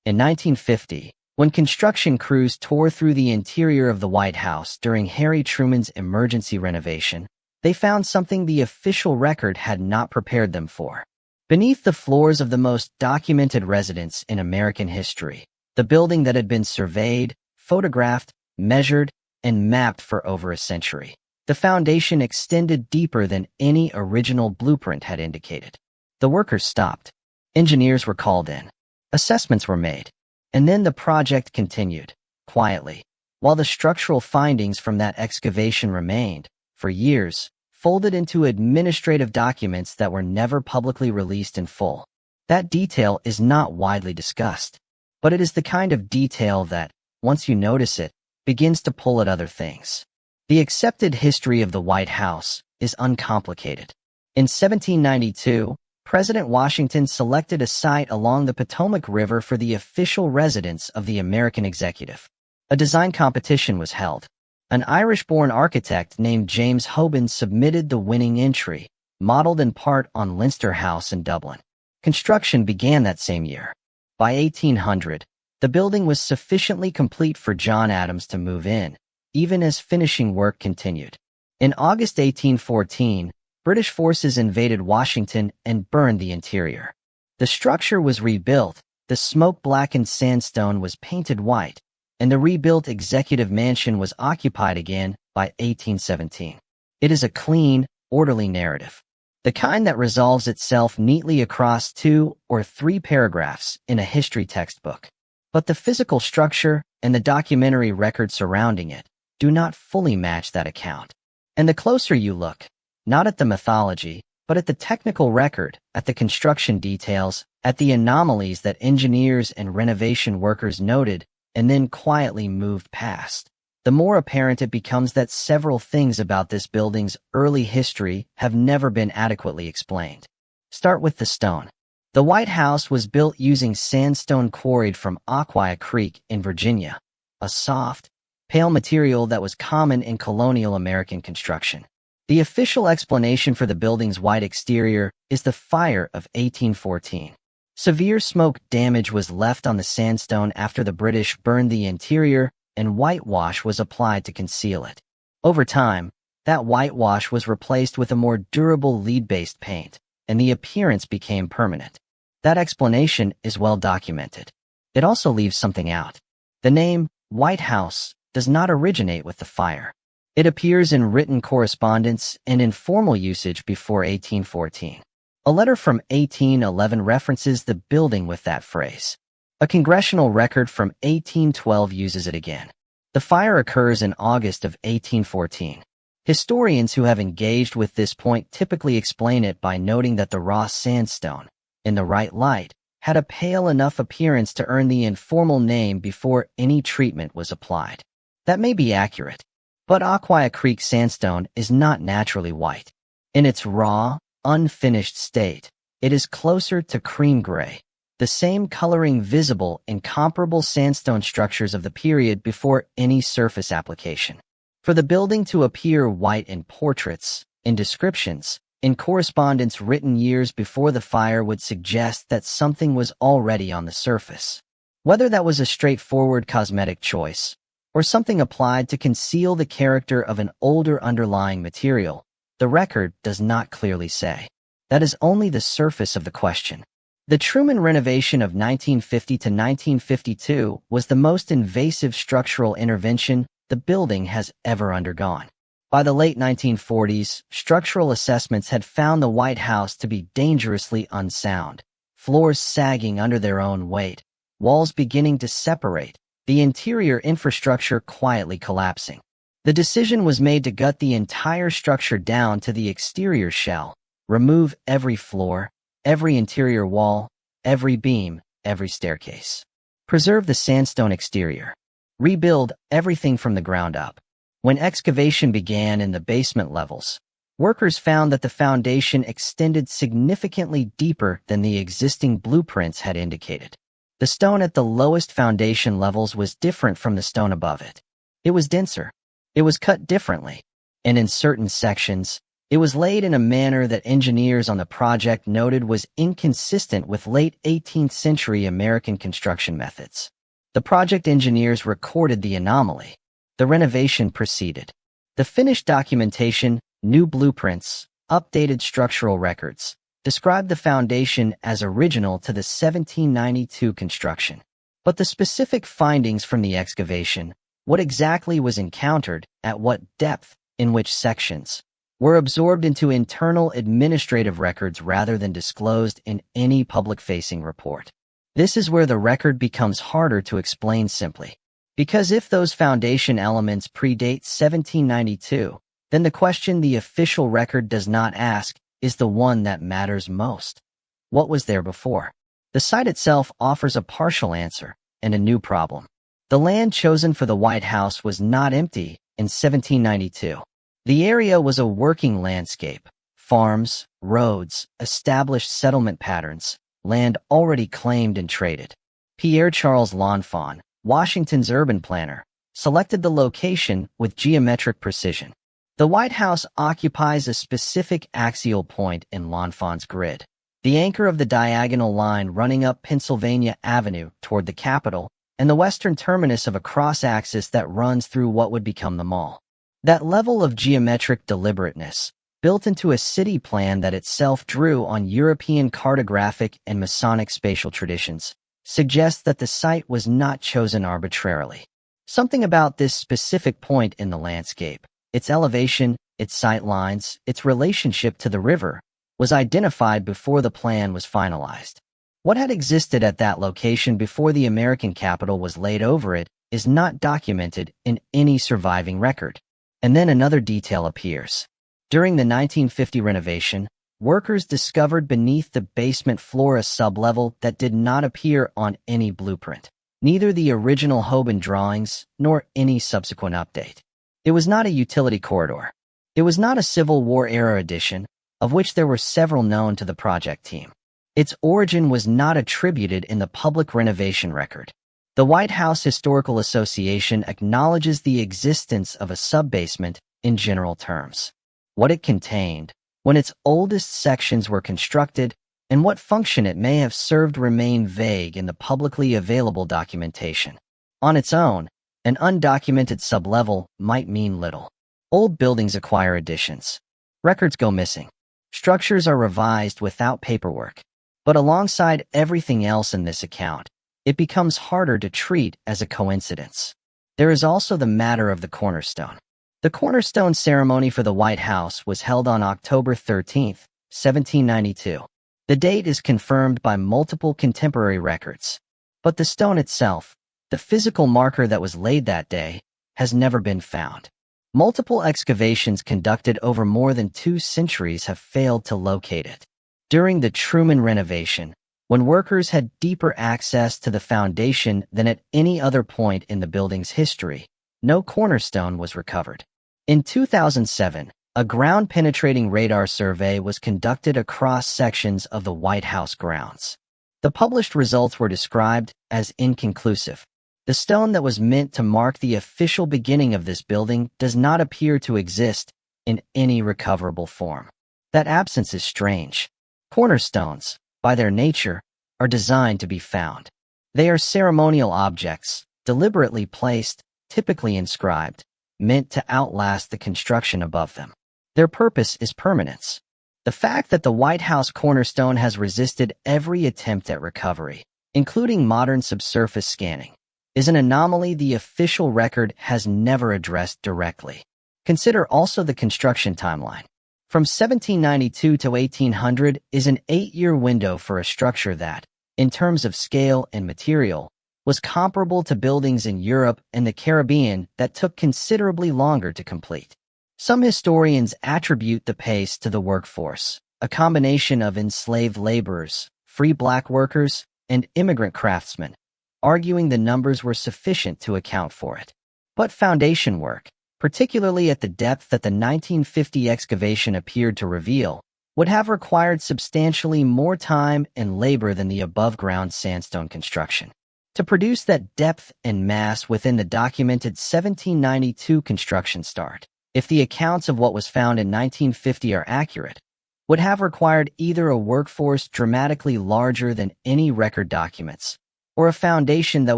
In 1950, when construction crews tore through the interior of the White House during Harry Truman's emergency renovation, they found something the official record had not prepared them for. Beneath the floors of the most documented residence in American history, the building that had been surveyed, photographed, measured, and mapped for over a century, the foundation extended deeper than any original blueprint had indicated. The workers stopped. Engineers were called in. Assessments were made. And then the project continued, quietly, while the structural findings from that excavation remained, for years, folded into administrative documents that were never publicly released in full. That detail is not widely discussed, but it is the kind of detail that, once you notice it, begins to pull at other things. The accepted history of the White House is uncomplicated. In 1792, President Washington selected a site along the Potomac River for the official residence of the American executive. A design competition was held. An Irish-born architect named James Hoban submitted the winning entry, modeled in part on Leinster House in Dublin. Construction began that same year. By 1800, the building was sufficiently complete for John Adams to move in, even as finishing work continued. In August 1814, British forces invaded Washington and burned the interior. The structure was rebuilt, the smoke-blackened sandstone was painted white, and the rebuilt executive mansion was occupied again by 1817. It is a clean, orderly narrative, the kind that resolves itself neatly across 2 or 3 paragraphs in a history textbook. But the physical structure and the documentary record surrounding it do not fully match that account. And the closer you look, not at the mythology, but at the technical record, at the construction details, at the anomalies that engineers and renovation workers noted and then quietly moved past, the more apparent it becomes that several things about this building's early history have never been adequately explained. Start with the stone. The White House was built using sandstone quarried from Aquia Creek in Virginia, a soft, pale material that was common in colonial American construction. The official explanation for the building's white exterior is the fire of 1814. Severe smoke damage was left on the sandstone after the British burned the interior, and whitewash was applied to conceal it. Over time, that whitewash was replaced with a more durable lead-based paint, and the appearance became permanent. That explanation is well documented. It also leaves something out. The name White House does not originate with the fire. It appears in written correspondence and in formal usage before 1814. A letter from 1811 references the building with that phrase. A congressional record from 1812 uses it again. The fire occurs in August of 1814. Historians who have engaged with this point typically explain it by noting that the raw sandstone, in the right light, had a pale enough appearance to earn the informal name before any treatment was applied. That may be accurate, but Aquia Creek sandstone is not naturally white. In its raw, unfinished state, it is closer to cream gray, the same coloring visible in comparable sandstone structures of the period before any surface application. For the building to appear white in portraits, in descriptions, in correspondence written years before the fire would suggest that something was already on the surface. Whether that was a straightforward cosmetic choice, or something applied to conceal the character of an older underlying material, the record does not clearly say. That is only the surface of the question. The Truman renovation of 1950 to 1952 was the most invasive structural intervention the building has ever undergone. By the late 1940s, structural assessments had found the White House to be dangerously unsound, floors sagging under their own weight, walls beginning to separate, the interior infrastructure quietly collapsing. The decision was made to gut the entire structure down to the exterior shell, remove every floor, every interior wall, every beam, every staircase. Preserve the sandstone exterior. Rebuild everything from the ground up. When excavation began in the basement levels, workers found that the foundation extended significantly deeper than the existing blueprints had indicated. The stone at the lowest foundation levels was different from the stone above it. It was denser. It was cut differently, and in certain sections, It was laid in a manner that engineers on the project noted was inconsistent with late 18th century American construction methods. The project engineers recorded the anomaly. The renovation proceeded. The finished documentation, new blueprints, updated structural records, described the foundation as original to the 1792 construction. But the specific findings from the excavation, what exactly was encountered, at what depth, in which sections, were absorbed into internal administrative records rather than disclosed in any public-facing report. This is where the record becomes harder to explain simply. Because if those foundation elements predate 1792, then the question the official record does not ask is the one that matters most. What was there before? The site itself offers a partial answer and a new problem. The land chosen for the White House was not empty in 1792. The area was a working landscape: farms, roads, established settlement patterns, land already claimed and traded. Pierre Charles L'Enfant, Washington's urban planner, selected the location with geometric precision. The White House occupies a specific axial point in L'Enfant's grid, the anchor of the diagonal line running up Pennsylvania Avenue toward the Capitol, and the western terminus of a cross-axis that runs through what would become the mall. That level of geometric deliberateness, built into a city plan that itself drew on European cartographic and Masonic spatial traditions, suggests that the site was not chosen arbitrarily. Something about this specific point in the landscape, its elevation, its sight lines, its relationship to the river, was identified before the plan was finalized. What had existed at that location before the American Capitol was laid over it is not documented in any surviving record. And then another detail appears. During the 1950 renovation, workers discovered beneath the basement floor a sublevel that did not appear on any blueprint, neither the original Hoban drawings nor any subsequent update. It was not a utility corridor. It was not a Civil War-era addition, of which there were several known to the project team. Its origin was not attributed in the public renovation record. The White House Historical Association acknowledges the existence of a sub-basement in general terms. What it contained, when its oldest sections were constructed, and what function it may have served remain vague in the publicly available documentation. On its own, an undocumented sublevel might mean little. Old buildings acquire additions. Records go missing. Structures are revised without paperwork. But alongside everything else in this account, it becomes harder to treat as a coincidence. There is also the matter of the cornerstone. The cornerstone ceremony for the White House was held on October 13, 1792. The date is confirmed by multiple contemporary records. But the stone itself, the physical marker that was laid that day, has never been found. Multiple excavations conducted over more than 2 centuries have failed to locate it. During the Truman renovation, when workers had deeper access to the foundation than at any other point in the building's history, no cornerstone was recovered. In 2007, a ground-penetrating radar survey was conducted across sections of the White House grounds. The published results were described as inconclusive. The stone that was meant to mark the official beginning of this building does not appear to exist in any recoverable form. That absence is strange. Cornerstones, by their nature, are designed to be found. They are ceremonial objects, deliberately placed, typically inscribed, meant to outlast the construction above them. Their purpose is permanence. The fact that the White House cornerstone has resisted every attempt at recovery, including modern subsurface scanning, is an anomaly the official record has never addressed directly. Consider also the construction timeline. From 1792 to 1800 is an 8-year window for a structure that, in terms of scale and material, was comparable to buildings in Europe and the Caribbean that took considerably longer to complete. Some historians attribute the pace to the workforce, a combination of enslaved laborers, free black workers, and immigrant craftsmen, arguing the numbers were sufficient to account for it. But foundation work, particularly at the depth that the 1950 excavation appeared to reveal, would have required substantially more time and labor than the above-ground sandstone construction. To produce that depth and mass within the documented 1792 construction start, if the accounts of what was found in 1950 are accurate, would have required either a workforce dramatically larger than any record documents, or a foundation that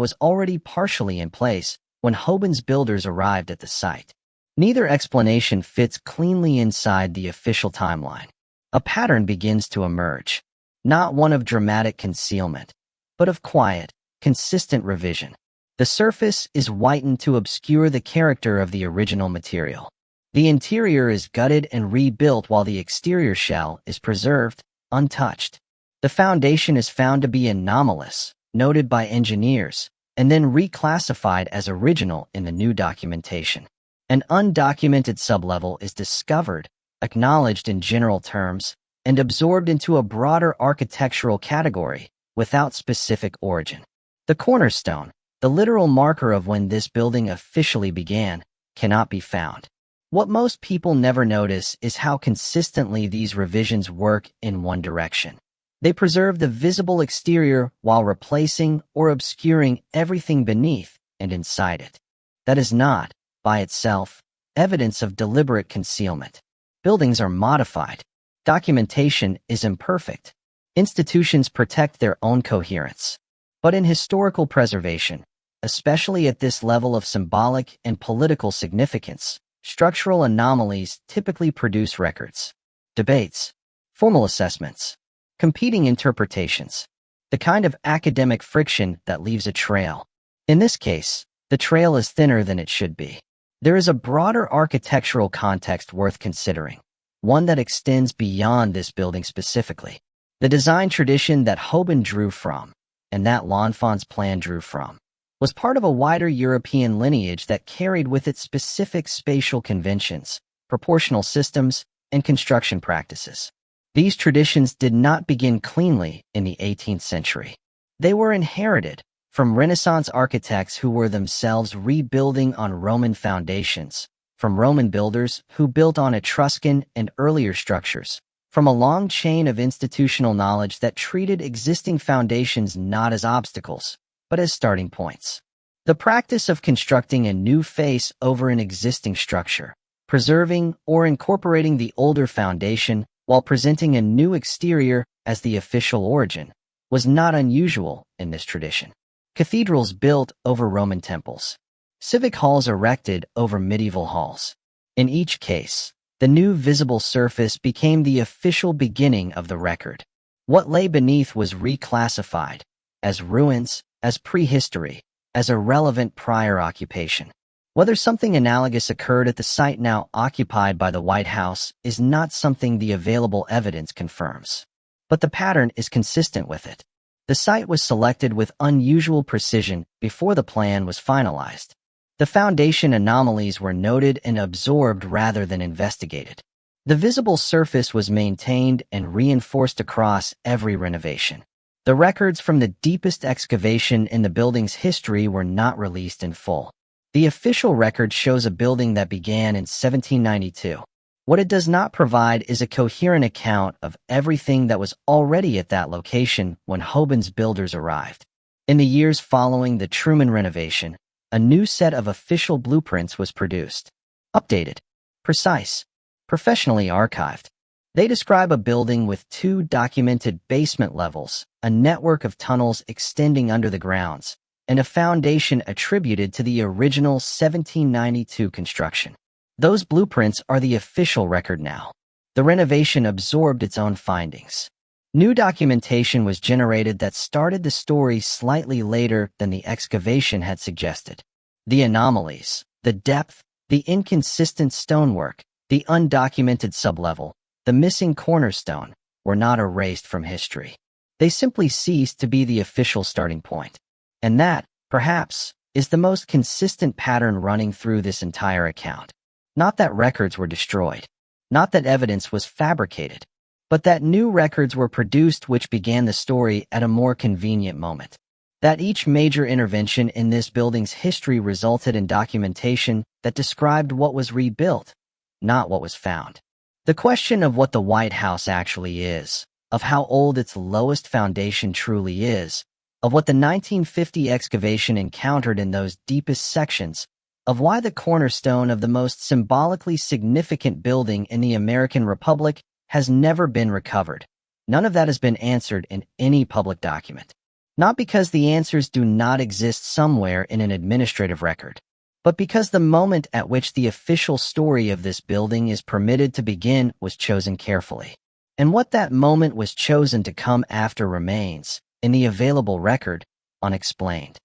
was already partially in place when Hoban's builders arrived at the site. Neither explanation fits cleanly inside the official timeline. A pattern begins to emerge, not one of dramatic concealment, but of quiet, consistent revision. The surface is whitened to obscure the character of the original material. The interior is gutted and rebuilt while the exterior shell is preserved, untouched. The foundation is found to be anomalous, noted by engineers, and then reclassified as original in the new documentation. An undocumented sublevel is discovered, acknowledged in general terms, and absorbed into a broader architectural category without specific origin. The cornerstone, the literal marker of when this building officially began, cannot be found. What most people never notice is how consistently these revisions work in one direction. They preserve the visible exterior while replacing or obscuring everything beneath and inside it. That is not, by itself, evidence of deliberate concealment. Buildings are modified. Documentation is imperfect. Institutions protect their own coherence. But in historical preservation, especially at this level of symbolic and political significance, structural anomalies typically produce records, debates, formal assessments, competing interpretations, the kind of academic friction that leaves a trail. In this case, the trail is thinner than it should be. There is a broader architectural context worth considering, one that extends beyond this building specifically. The design tradition that Hoban drew from, and that L'Enfant's plan drew from, was part of a wider European lineage that carried with it specific spatial conventions, proportional systems, and construction practices. These traditions did not begin cleanly in the 18th century. They were inherited from Renaissance architects who were themselves rebuilding on Roman foundations, from Roman builders who built on Etruscan and earlier structures, from a long chain of institutional knowledge that treated existing foundations not as obstacles, but as starting points. The practice of constructing a new face over an existing structure, preserving or incorporating the older foundation while presenting a new exterior as the official origin, was not unusual in this tradition. Cathedrals built over Roman temples. Civic halls erected over medieval halls. In each case, the new visible surface became the official beginning of the record. What lay beneath was reclassified as ruins, as prehistory, as a relevant prior occupation. Whether something analogous occurred at the site now occupied by the White House is not something the available evidence confirms. But the pattern is consistent with it. The site was selected with unusual precision before the plan was finalized. The foundation anomalies were noted and absorbed rather than investigated. The visible surface was maintained and reinforced across every renovation. The records from the deepest excavation in the building's history were not released in full. The official record shows a building that began in 1792. What it does not provide is a coherent account of everything that was already at that location when Hoban's builders arrived. In the years following the Truman renovation, a new set of official blueprints was produced. Updated, precise, professionally archived. They describe a building with 2 documented basement levels, a network of tunnels extending under the grounds, and a foundation attributed to the original 1792 construction. Those blueprints are the official record now. The renovation absorbed its own findings. New documentation was generated that started the story slightly later than the excavation had suggested. The anomalies, the depth, the inconsistent stonework, the undocumented sublevel, the missing cornerstone, were not erased from history. They simply ceased to be the official starting point. And that, perhaps, is the most consistent pattern running through this entire account. Not that records were destroyed, not that evidence was fabricated, but that new records were produced which began the story at a more convenient moment. That each major intervention in this building's history resulted in documentation that described what was rebuilt, not what was found. The question of what the White House actually is, of how old its lowest foundation truly is, of what the 1950 excavation encountered in those deepest sections, of why the cornerstone of the most symbolically significant building in the American Republic has never been recovered. None of that has been answered in any public document. Not because the answers do not exist somewhere in an administrative record, but because the moment at which the official story of this building is permitted to begin was chosen carefully. And what that moment was chosen to come after remains, in the available record, unexplained.